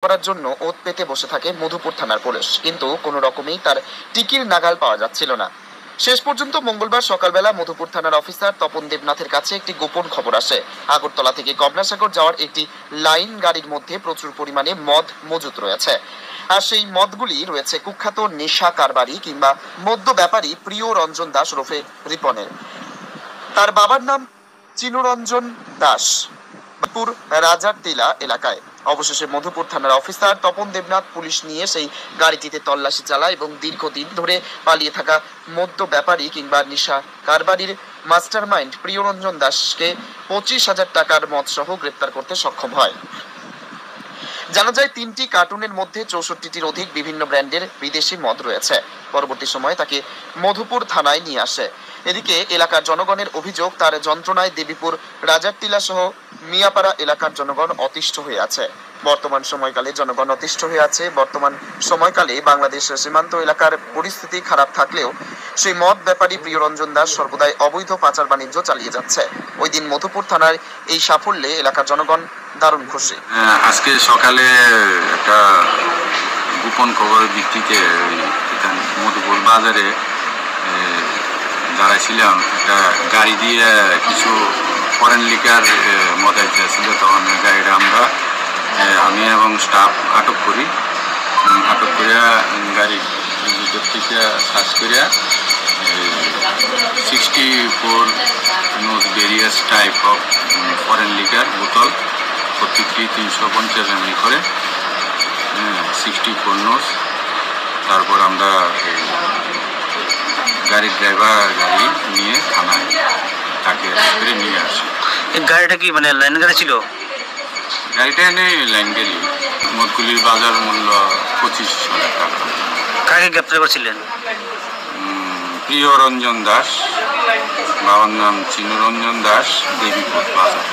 করার জন্য ওত পেতে বসে থাকে মধুপুর থানার পুলিশ, কিন্তু কোনো রকমেই তার টিকির নাগাল পাওয়া যাচ্ছিল না। শেষ পর্যন্ত মঙ্গলবার সকালবেলা মধুপুর থানার অফিসার তপন দেবনাথের কাছে একটি গোপন খবর আসে। আগরতলা থেকে কমলাসাগর যাওয়ার একটি লাইন গাড়ির মধ্যে প্রচুর পরিমাণে মদ মজুত রয়েছে। আর সেই মদগুলি রয়েছে কুখ্যাত নেশা কারবারি কিংবা মদ্য ব্যাপারী প্রিয় রঞ্জন দাস ওরফে রিপনের। তার বাবার নাম চিনুরঞ্জন দাস, রাজার টিলা এলাকায়। অবশেষে মধুপুর থানার অফিসার তপন দেবনাথ পুলিশ নিয়ে সেই গাড়িটিতে তল্লাশি চালায় এবং দীর্ঘদিন ধরে পালিয়ে থাকা মদ্য ব্যাপারী কিংবা নেশা কারবারির মাস্টারমাইন্ড প্রিয়রঞ্জন দাসকে 25,000 টাকার মদ সহ গ্রেপ্তার করতে সক্ষম হয়। জানা যায় 3টি কার্টুনের মধ্যে 64টির অধিক বিভিন্ন ব্র্যান্ডের বিদেশি মদ রয়েছে। পরবর্তী সময়ে তাকে মধুপুর থানায় নিয়ে আসে। এদিকে এলাকার জনগণের অভিযোগ, তার যন্ত্রণায় দেবীপুর রাজারটিলা সহ মিয়াপাড়া এলাকার জনগণ অতিষ্ঠ হয়ে আছে। বর্তমান সময়কালে বাংলাদেশ সীমান্ত এলাকার পরিস্থিতি খারাপ থাকলেও সেই মদ ব্যাপারী প্রিয়রঞ্জন দাস সর্বদাই অবৈধ পাচার বাণিজ্য চালিয়ে যাচ্ছে। ওই দিন মধুপুর থানার এই সাফল্যে এলাকার জনগণ দারুণ খুশি। আজকে সকালে একটা গোপন খবরের ভিত্তিতে মধুপুর বাজারে দাঁড়াইছিলাম, একটা গাড়ি দিয়ে কিছু ফরেন লিকার মদাইতে ছিল। তখন গাড়িটা আমি এবং স্টাফ আটক করিয়া গাড়ির ভিতর থেকে সার্চ করিয়া 64 নোজ various type of foreign liquor বোতল, প্রত্যেকটি 350 ml করে 64 নোজ। তারপর আমরা গাড়ির ড্রাইভার গাড়ি নিয়ে থানায় তাকে করে নিয়ে আসি। গাড়িটা কি মানে লাইন গাড়ি ছিল? গাড়িটা নেই লাইন গাড়ি। মদগুলির বাজার মূল্য 25,000 টাকা। কাকে গ্রেপ্তার করেছিলেন? প্রিয়রঞ্জন দাস, বাবার নাম চিনুরঞ্জন দাস, দেবীপুর বাজার।